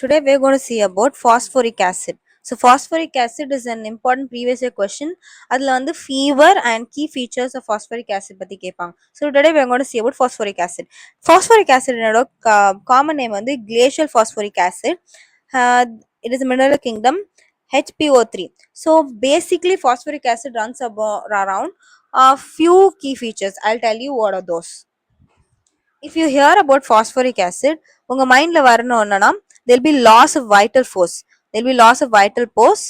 Today we are going to see about phosphoric acid. So phosphoric acid is an important previous year question. அதுல வந்து fever and key features of phosphoric acid பத்தி கேட்பாங்க. So today we are going to see about phosphoric acid. Phosphoric acid ஓட common name வந்து glacial phosphoric acid. Uh, it is a mineral kingdom HPO3. So basically phosphoric acid runs around a few key features. I'll tell you what are those. If you hear about phosphoric acid, உங்க மைண்ட்ல வரணும் என்னன்னா there'll be loss of vital force, there'll be loss of vital force,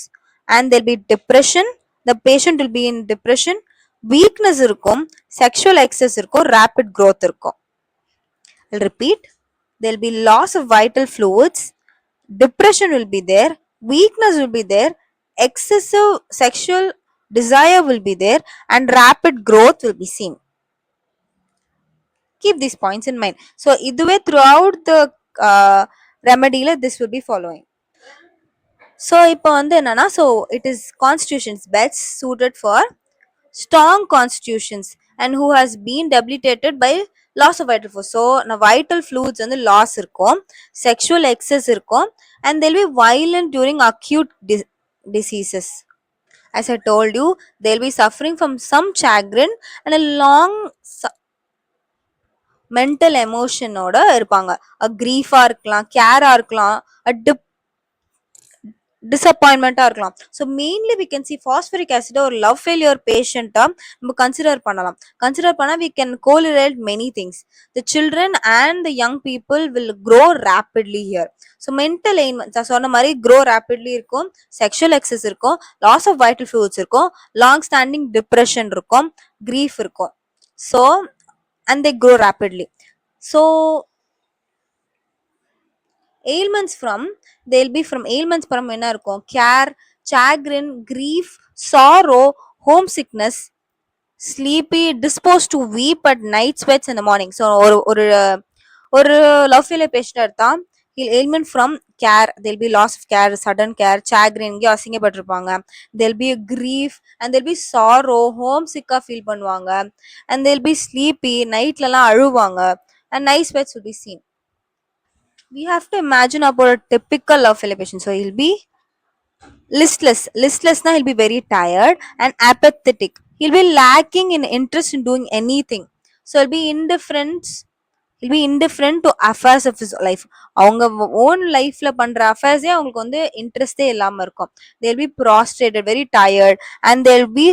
and there'll be depression. The patient will be in depression, weakness இருக்கும், sexual excess இருக்கும், rapid growth இருக்கும். I'll repeat, there'll be loss of vital fluids, depression will be there, weakness will be there, excessive sexual desire will be there, and rapid growth will be seen. Keep these points in mind. So இதுவே throughout the remedy this will be following. So இப்போ வந்து என்னன்னா, so it is constitutions best suited for strong constitutions and who has been debilitated by loss of vital force. So vital fluids வந்து loss இருக்கும், sexual excess இருக்கும், and they'll be violent during acute diseases. As I told you, they'll be suffering from some chagrin and a long mental எமோஷனோட இருப்பாங்க. கிரீஃபா இருக்கலாம், கேரா இருக்கலாம், டிசப்பாயின்மெண்டா இருக்கலாம். So mainly we can see phosphoric acid ஒரு லவ் ஃபெயிலியர் பேஷண்ட்டா நம்ம கன்சிடர் பண்ணலாம். கன்சிடர் பண்ணா we can correlate many things. The children and the young people will grow rapidly here. So mental சொன்ன மாதிரி க்ரோ ரேப்பிட்லி இருக்கும், செக்ஷுவல் எக்ஸஸ் இருக்கும், loss of vital fluids இருக்கும், லாங் ஸ்டாண்டிங் டிப்ரெஷன் இருக்கும், கிரீஃப் இருக்கும். So and they grow rapidly. So ailments from they'll be from ailments from என்ன இருக்கும், care, chagrin, grief, sorrow, homesickness, sleepy, disposed to weep at night, sweats in the morning. So ஒரு love failure patient எடுத்தா ailment from care, there'll be loss of care, sudden care, chagrin, எங்கேயோ அசிங்கப்பட்டிருப்பாங்க, there'll be a grief and there'll be sorrow, homesick feel பண்ணுவாங்க, and they'll be sleepy, நைட்லலாம் அழுவாங்க, and night sweats will be seen. We have to imagine about a typical love failure patient. So he'll be listless na, he'll be very tired and apathetic, he'll be lacking in interest in doing anything. So he'll be indifferent to affairs of his life. அவங்க own லைஃப்ல பண்ற அஃபேர்ஸே அவங்களுக்கு வந்து இன்ட்ரெஸ்டே இல்லாம இருக்கும். they'll be prostrated, very tired, and they'll be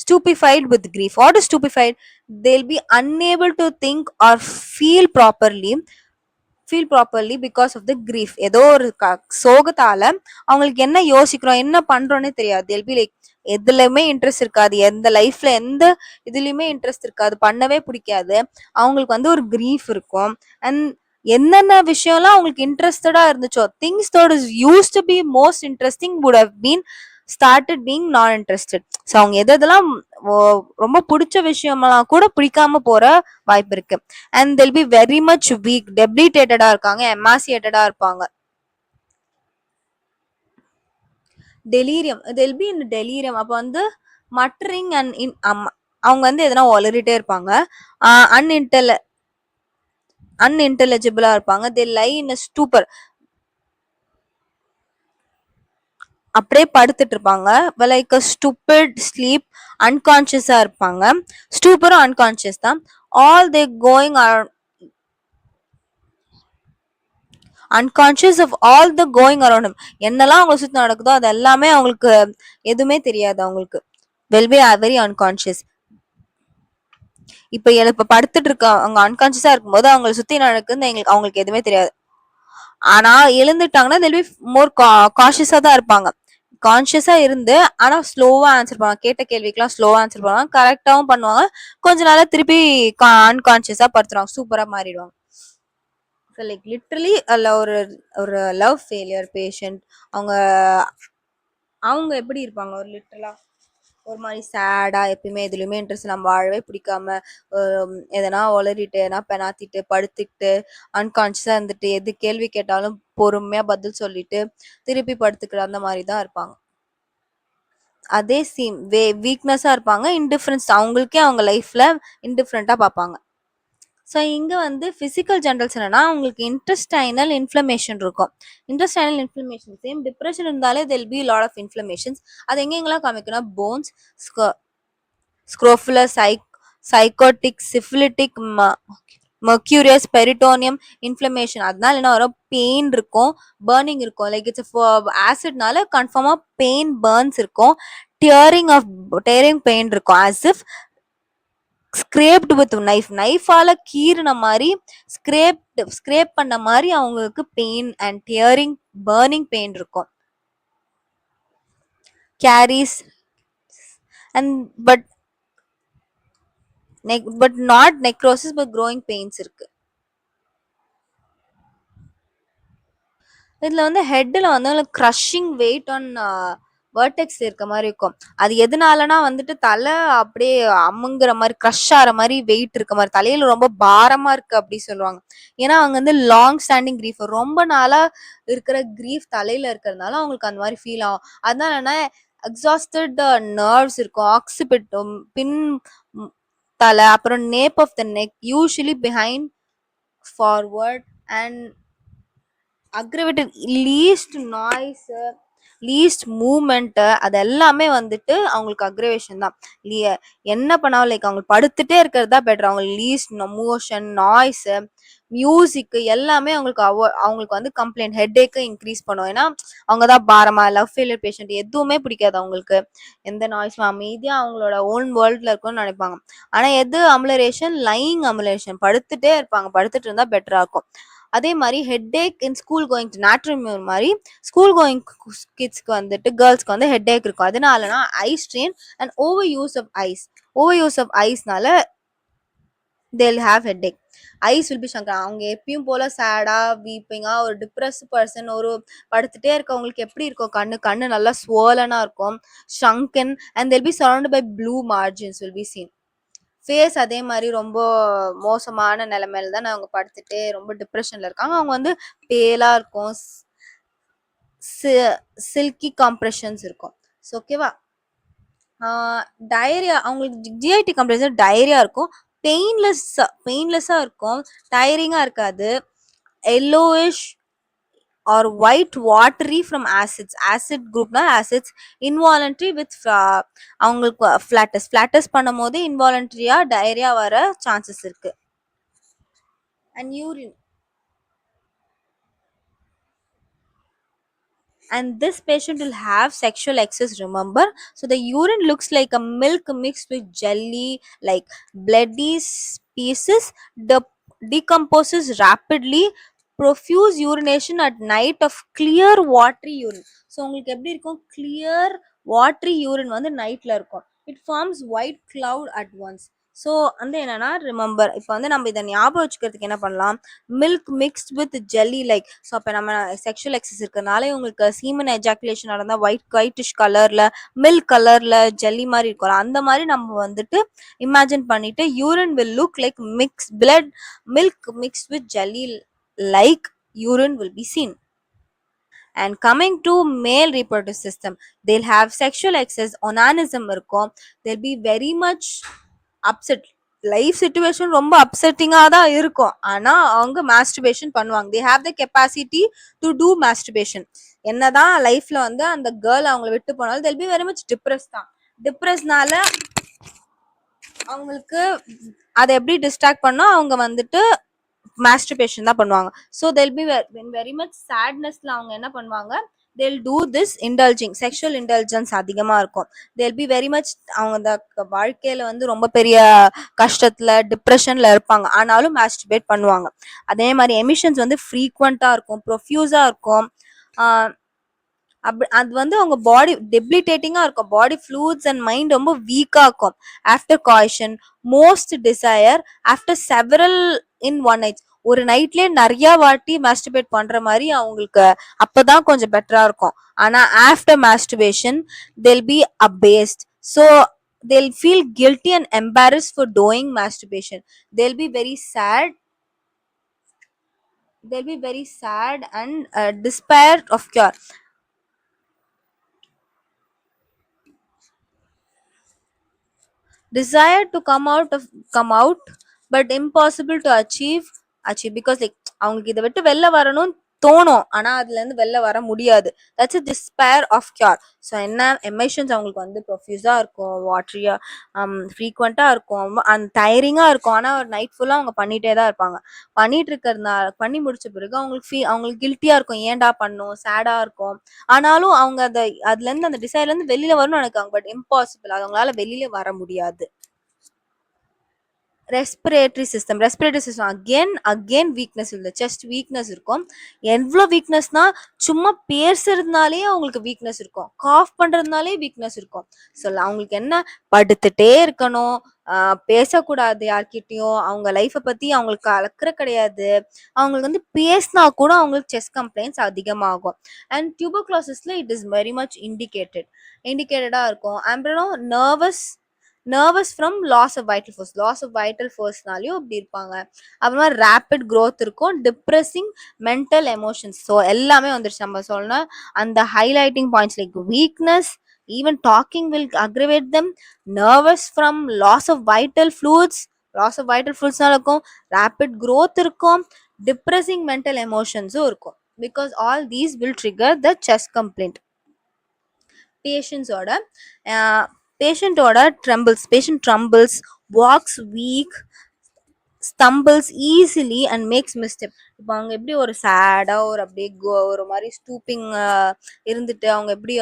stupefied with grief. What is stupefied? They'll be unable to think or feel properly because of the grief. ஏதோ ஒரு சோகத்தால அவங்களுக்கு என்ன யோசிக்கிறோம், என்ன பண்றோன்னே தெரியாது. they'll be like எதுலயுமே இன்ட்ரெஸ்ட் இருக்காது, எந்த லைஃப்ல எந்த இதுலயுமே இன்ட்ரெஸ்ட் இருக்காது, பண்ணவே பிடிக்காது. அவங்களுக்கு வந்து ஒரு கிரீஃப் இருக்கும். அண்ட் என்னென்ன விஷயம்லாம் அவங்களுக்கு இன்ட்ரெஸ்டடா இருந்துச்சோ, things that is used to be most interesting would have been started being not interested. So அவங்க எதெல்லாம் ரொம்ப பிடிச்ச விஷயமெல்லாம் கூட பிடிக்காம போற வாய்ப்பு இருக்கு. And they'll be very much weak, debilitated-ஆ இருக்காங்க, emaciated-ஆ இருப்பாங்க. Delirium, they'll be in delirium. அப்போ வந்து மட்டரிங் அண்ட் அவங்க வந்து எதனா ஒளரிட்டே இருப்பாங்க, unintelligible-ஆ இருப்பாங்க. they lie in a stupor, அப்படியே படுத்துட்டு இருப்பாங்க. லைக் ஸ்டூபிட் ஸ்லீப், அன்கான்சியஸா இருப்பாங்க. ஸ்டூப்பரும் அன்கான்சியஸ் தான். All they going are unconscious of all the going around him. என்னெல்லாம் அவங்க சுத்தி நடக்குதோ அது எல்லாமே அவங்களுக்கு எதுவுமே தெரியாது. அவங்களுக்கு will be very unconscious. இப்ப படுத்துட்டு இருக்க அவங்க அன்கான்சியஸா இருக்கும்போது அவங்களை சுத்தி நடக்குதுன்னு அவங்களுக்கு எதுவுமே தெரியாது. ஆனா எழுந்துட்டாங்கன்னா they'll be more கான்சியஸா தான் இருப்பாங்க. கான்சியஸா இருந்து ஆனா ஸ்லோவா ஆன்சர் பண்ணுவாங்க. கேட்ட கேள்விக்கெல்லாம் ஸ்லோவா ஆன்சர் பண்ணுவாங்க, கரெக்டாவும் பண்ணுவாங்க. கொஞ்ச நாளா திருப்பி அன்கான்சியஸா படுத்துருவாங்க, சூப்பரா மாறிடுவாங்க. லைக் லிட்டரலி ஒரு ஒரு லவ் ஃபெயிலியர் பேஷண்ட் அவங்க அவங்க எப்படி இருப்பாங்க, ஒரு லிட்டரலா ஒரு மாதிரி சேடா, எப்பயுமே எதுலையுமே இன்ட்ரெஸ்ட், நம்ம வாழவே பிடிக்காம எதனா ஒளரிட்டு எதனா பெனாத்திட்டு படுத்துக்கிட்டு அன்கான்சியஸா இருந்துட்டு எது கேள்வி கேட்டாலும் பொறுமையா பதில் சொல்லிட்டு திருப்பி படுத்துக்கிற அந்த மாதிரி தான் இருப்பாங்க. அதே சீம் வீக்னஸா இருப்பாங்க, இன்டிஃபரன்ஸ், அவங்களுக்கே அவங்க லைஃப்ல இன்டிஃபரண்டா பார்ப்பாங்க. ஸோ இங்க வந்து பிசிக்கல் ஜென்ரல்ஸ் என்னன்னா உங்களுக்கு இன்டெஸ்டைனல் இன்ஃப்ளமேஷன் இருக்கும். இன்டெஸ்டைனல் இன்ஃப்ளமேஷன் சேம் டிப்ரெஷன் இருந்தாலே தெல் பி லாட் ஆஃப் இன்ஃப்ளமேஷன்ஸ். அது எங்கெங்கெல்லாம் காமிக்கும்னா bones, ஸ்க்ரோஃபுலர், psychotic, syphilitic, மர்க்யூரியஸ், peritoneum inflammation. அதனால என்ன வரும், பெயின் இருக்கும், பர்னிங் இருக்கும். லைக் இட்ஸ் ஆசிட்னால கன்ஃபார்மா பெயின், பர்ன்ஸ் இருக்கும். டியரிங் பெயின் இருக்கும். as if ஸ்கிரேப்டு வித் நைஃபால கீறின மாதிரி, ஸ்கிரேப் பண்ண மாதிரி அவங்களுக்கு pain and tearing, burning pain இருக்கும். Caries and but not necrosis, but growing pains இருக்கு. இதுல வந்து ஹெட்ல வந்து க்ரஷிங் வெயிட் ஆன் வேர்டெக்ஸ் இருக்க மாதிரி இருக்கும். அது எதனாலனா வந்துட்டு தலை அப்படியே அமுங்குற மாதிரி, க்ரஷ் ஆகிற மாதிரி, வெயிட் இருக்க மாதிரி, தலையில ரொம்ப பாரமா இருக்கு அப்படி சொல்லுவாங்க. ஏன்னா அவங்க வந்து லாங் ஸ்டாண்டிங் கிரீஃப், ரொம்ப நாளா இருக்கிற கிரீஃப் தலையில இருக்கிறதுனால அவங்களுக்கு அந்த மாதிரி ஃபீல் ஆகும். அதனால என்ன, எக்ஸாஸ்டட் நர்வ்ஸ் இருக்கும், ஆக்சிபிட் பின் தலை, அப்புறம் nape of the neck usually behind forward and aggravated, least noise, least movement, அது எல்லாமே வந்துட்டு அவங்களுக்கு அக்ரிவேஷன் தான். என்ன பண்ணாலும் லைக் அவங்க படுத்துட்டே இருக்கிறது தான் பெட்டர். அவங்க லீஸ்ட் மோஷன், நாய்ஸ், மியூசிக் எல்லாமே அவங்களுக்கு வந்து கம்ப்ளைண்ட், ஹெட்ஏக்கு இன்க்ரீஸ் பண்ணும். ஏன்னா அவங்க தான் பாரமா, லவ் ஃபெயிலியர் பேஷண்ட், எதுவுமே பிடிக்காது அவங்களுக்கு. எந்த நாய்ஸும் அமைதியா அவங்களோட ஓன் வேர்ல்ட்ல இருக்கும்னு நினைப்பாங்க. ஆனா எது அமுலரேஷன், லையிங் அமுலரேஷன், படுத்துட்டே இருப்பாங்க, படுத்துட்டு இருந்தா பெட்டரா இருக்கும். அதே மாதிரி headache in school going to நாட்ரிமியூர் மாதிரி ஸ்கூல் கோயிங் கிட்ஸ்க்கு வந்துட்டு, கேர்ள்ஸ்க்கு வந்து ஹெட்ஏக் இருக்கும். அதனாலனா eye strain and over use of ஐஸ்னால they'll have headache. Eyes will be sunken. அவங்க எப்பயும் போல சேடா, வீப்பிங்கா, ஒரு டிப்ரெஸ் பர்சன், ஒரு படுத்துட்டே இருக்கவங்களுக்கு எப்படி இருக்கும், கண்ணு கண்ணு நல்லா ஸ்வோலனா இருக்கும், sunken, and they'll be surrounded by blue margins will be seen. Face அதே மாதிரி ரொம்ப மோசமான நிலைமையில தான் அவங்க படுத்துட்டு ரொம்ப டிப்ரெஷன்ல இருக்காங்க. அவங்க வந்து பேலா இருக்கும், சில்கி காம்ப்ரெஷன்ஸ் இருக்கும். ஸோ ஓகேவா. டயரியா, அவங்களுக்கு ஜிஐடி கம்ப்ரெஷன் டயரியா இருக்கும், பெயின்லெஸ்ஸா இருக்கும், டயரிங்கா இருக்காது, yellowish or white watery from acid குரூப்னா ஆசிட்ஸ், இன்வாலன்ட்ரி வித் அவங்களுக்கு ஃபிளாட்டஸ் பண்ணும் போது இன்வாலன்ட்ரியா டயரியா வர சான்சஸ் இருக்கு. And urine, and this patient will have sexual excess, remember. So the urine looks like a milk mixed with jelly, like bloody pieces, decomposes rapidly, profuse urination at night of clear watery urine. So உங்களுக்கு எப்படி இருக்கும், clear watery urine வந்து நைட்ல இருக்கும். It forms white cloud at once. So வந்து என்னன்னா, remember, இப்போ வந்து நம்ம இதை ஞாபகம் வச்சுக்கிறதுக்கு என்ன பண்ணலாம், milk mixed with jelly like. So அப்போ நம்ம செக்ஷுவல் எக்ஸஸ் இருக்கிறதுனால உங்களுக்கு சீமன் எஜாக்குலேஷன் நடந்தால் ஒயிட்டிஷ் கலர்ல, மில்க் கலர்ல ஜெல்லி மாதிரி இருக்கும். அந்த மாதிரி நம்ம வந்துட்டு இமேஜின் பண்ணிட்டு urine will look like milk mixed with jelly like urine will be seen. And coming to male reproductive system, they'll have sexual excess, onanism இருக்கும், they'll be very much upset. Life situation ரொம்ப அப்செட்டிங்கா தான் இருக்கும், ஆனா அவங்க masturbation பண்ணுவாங்க. they have the capacity to do masturbation. என்னதான் லைஃப்ல வந்து அந்த கேர்ள் அவங்கள விட்டு போனாலும் they'll be very much depressed தான். டிப்ரெஸ்னால அவங்களுக்கு அதை எப்படி டிஸ்ட்ராக்ட் பண்ணோம், அவங்க வந்துட்டு மாஸ்டர்பேஷன் தான் பண்ணுவாங்க. So they'll be very much sadnessல அவங்க என்ன பண்ணுவாங்க, they'll do this indulging, sexual indulgence அதிகமா இருக்கும். they'll be very much, அவங்க அந்த வாழ்க்கையில வந்து ரொம்ப பெரிய கஷ்டத்துல டிப்ரெஷன்ல இருப்பாங்க, ஆனாலும் மாஸ்டர்பேட் பண்ணுவாங்க. அதே மாதிரி எமிஷன்ஸ் வந்து ஃப்ரீக்வெண்டா இருக்கும், ப்ரொஃப்யூஸா இருக்கும். அது வந்து அவங்க பாடி டெபிலிட்டேட்டிங்கா இருக்கும், பாடி ஃப்ளூயிட்ஸ் அண்ட் மைண்ட் ரொம்ப வீக்கா இருக்கும். After coition, most desire after several in one night, ஒரு நைட்லயே நிறைய வாட்டி மாஸ்டர்பேட் பண்ற மாதிரி அவங்களுக்கு அப்பதான் கொஞ்சம் பெட்டரா இருக்கும். ஆனா after masturbation they'll be abased. So they'll feel guilty and embarrassed for doing masturbation. they'll be very sad and despair of cure. Desire to come out, but impossible to achieve because like அவங்களுக்கு இதை விட்டு வெளில வரணும் தோணும், ஆனா அதுல இருந்து வெளில வர முடியாது. That's despair of cure. So என்ன எமோஷன்ஸ் அவங்களுக்கு வந்து ப்ரொஃப்யூஸா இருக்கும், வாட்ரியா ஃப்ரீக்வெண்டா இருக்கும், அண்ட் டயரிங்கா இருக்கும். ஆனா ஒரு நைட் ஃபுல்லா அவங்க பண்ணிட்டே தான் இருப்பாங்க. பண்ணிட்டு இருக்கிறதுனால பண்ணி முடிச்ச பிறகு அவங்களுக்கு கில்ட்டியா இருக்கும், ஏன்டா பண்ணும், சேடா இருக்கும். ஆனாலும் அவங்க அதுல இருந்து அந்த டிசைர்ல இருந்து வெளியில வரணும்னு நினைக்காங்க, பட் இம்பாசிபிள், அவங்களால வெளியில வர முடியாது. ரெஸ்பிரேட்டரி சிஸ்டம் அகெயின் வீக்னஸ் இல்லை, செஸ்ட் வீக்னஸ் இருக்கும். எவ்வளோ வீக்னஸ்னா சும்மா பேசுறதுனாலே அவங்களுக்கு வீக்னஸ் இருக்கும், காஃப் பண்றதுனாலே வீக்னஸ் இருக்கும். ஸோ அவங்களுக்கு என்ன, படுத்துட்டே இருக்கணும், பேசக்கூடாது யார்கிட்டயும், அவங்க லைஃப்பை பத்தி அவங்களுக்கு கலக்கிற கிடையாது. அவங்களுக்கு வந்து பேசினா கூட அவங்களுக்கு செஸ்ட் கம்ப்ளைண்ட்ஸ் அதிகமாகும். அண்ட் டியூபர்குலோசிஸ்ல இட் இஸ் வெரி மச் இண்டிகேட்டடா இருக்கும். அப்புறம் nervous from loss of vital ஃபோர்ஸ்னாலையும் இப்படி இருப்பாங்க. அப்புறமா ரேபிட் க்ரோத் இருக்கும், டிப்ரெசிங் மென்டல் எமோஷன்ஸ். ஸோ எல்லாமே வந்துருச்சு நம்ம சொல்லணும். அந்த highlighting points like weakness, even talking will aggravate them, nervous from loss of vital ஃப்ளூயிட்ஸ்னால இருக்கும், ரேபிட் க்ரோத் இருக்கும், டிப்ரெசிங் மென்டல் எமோஷன்ஸும் இருக்கும். Because all these will trigger the chest complaint. பேஷண்ட்ஸோட patient ட்ரம்பிள்ஸ், walks weak, stumbles easily and makes mistake. இப்போ அவங்க எப்படி ஒரு சேடா ஒரு அப்படியே ஒரு மாதிரி ஸ்டூப்பிங் இருந்துட்டு அவங்க எப்படி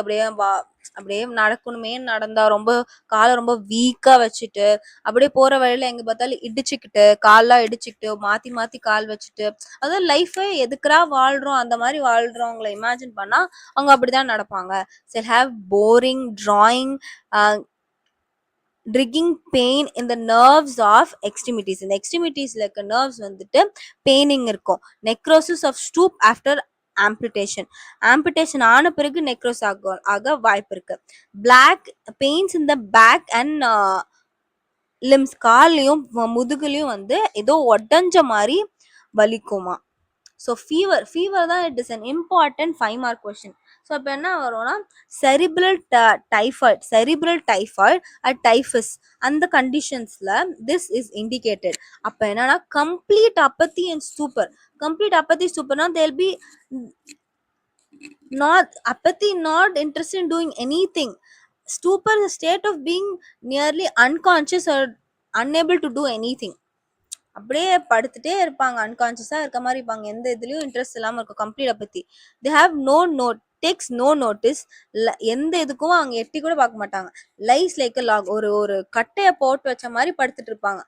அப்படியே நடக்கணுமே நடந்தா ரொம்ப காலை ரொம்ப வீக்கா வச்சுட்டு அப்படியே போற வழியில எங்க பார்த்தாலும் இடிச்சுக்கிட்டு கால்லாம் இடிச்சுக்கிட்டு மாத்தி மாத்தி கால் வச்சுட்டு, அதாவது லைஃபை எதுக்குறா வாழ்றோம் அந்த மாதிரி வாழ்றவங்களை இமேஜின் பண்ணா அவங்க அப்படிதான் நடப்பாங்க. சில் ஹாவ் போரிங் டிராயிங், ட்ரிகிங் pain in the nerves of extremities. இந்த எக்ஸ்ட்ரிமிட்டிஸ்ல இருக்க நர்வ்ஸ் வந்துட்டு பெயினிங் இருக்கும். Necrosis of stump after amputation ஆன பிறகு நெக்ரோஸ் ஆக வாய்ப்பு இருக்கு. பிளாக் பெயின்ஸ் இந்த பேக் அண்ட் லிம்ஸ், கால்லையும் முதுகுலையும் வந்து ஏதோ ஒட்டஞ்ச மாதிரி வலிக்குமா. ஸோ ஃபீவர் தான் it is an important 5 mark question. So இப்போ என்ன வரும்னா செரிப்ரல் டைஃபாய்ட் அட் டைஃபஸ், அந்த கண்டிஷன்ஸ்ல திஸ் இஸ் இண்டிகேட்டட். அப்போ என்னன்னா கம்ப்ளீட் அப்பத்தி அண்ட் ஸ்டூப்பர்னா they'll be not interested in doing anything. Stupor is a state of being nearly unconscious or unable to do anything. அப்படியே படுத்துட்டே இருப்பாங்க, அன்கான்சியஸா இருக்க மாதிரி இருப்பாங்க, எந்த இதுலயும் இன்ட்ரெஸ்ட் இல்லாம இருக்கும். Complete apathy. They have takes no notice, எந்த இதுக்கும் அவங்க எட்டி கூட பார்க்க மாட்டாங்க. லைஸ் லைக் லாக், ஒரு கட்டைய போட்டு வச்ச மாதிரி படுத்துட்டு இருப்பாங்க.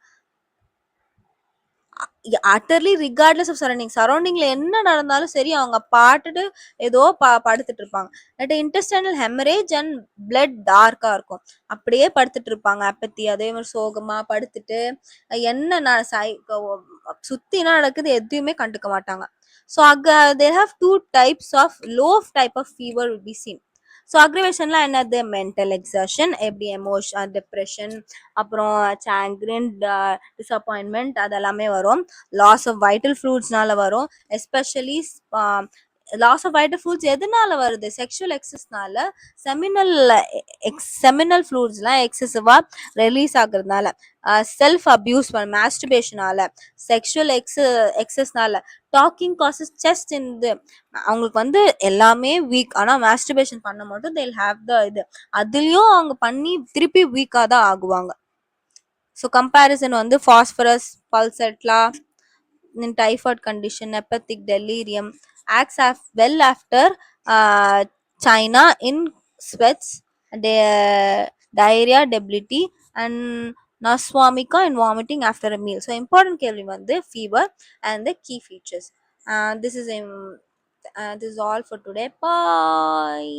அட்டர்லி ரிகார்ட்லெஸ் ஆஃப் சரௌண்டிங்ல என்ன நடந்தாலும் சரி அவங்க பாட்டுட்டு ஏதோ படுத்துட்டு இருப்பாங்க. இன்டெஸ்டைனல் ஹெமரேஜ் அண்ட் பிளட் டார்க்கா இருக்கும், அப்படியே படுத்துட்டு இருப்பாங்க அப்பத்தி. அதே மாதிரி சோகமா படுத்துட்டு என்ன சுத்தி என்ன நடக்குது எதுவுமே கண்டுக்க மாட்டாங்க. So there have two types of low type of fever will be seen. So அக்ரிவேஷன்லாம் என்னது, மென்டல் எக்ஸர்ஷன், எப்படி எமோஷன், டிப்ரெஷன், அப்புறம் சாங்க்ரின், டிசப்பாயின்மெண்ட், அதெல்லாமே வரும். லாஸ் ஆஃப் வைட்டல் ஃப்ளூயிட்ஸ்னால வரும். Especially loss of vital fluids எதனால வருது, செக்ஷுவல் எக்ஸஸ்னால. செமினல் ஃப்ளூயிட்ஸ்லாம் எக்ஸசிவா ரிலீஸ் ஆகுறதுனால, செல்ஃப் அபியூஸ் மாஸ்டர்பேஷனால, செக்ஷுவல் எக்ஸஸ்னால. டாக்கிங் காசஸ் செஸ்ட் இந்த அவங்களுக்கு வந்து எல்லாமே வீக், ஆனா மாஸ்டர்பேஷன் பண்ண மட்டும் they'll have the இது, அதுலயும் அவங்க பண்ணி திருப்பி வீக்கா தான் ஆகுவாங்க. ஸோ கம்பேரிசன் வந்து phosphorus பல்செட்லா in typhoid condition, hepatic delirium, acts well after China in sweats, diarrhea, debility, and naswamika in vomiting after a meal. So important கேள்வி வந்து fever and the key features. This is all for today. Bye.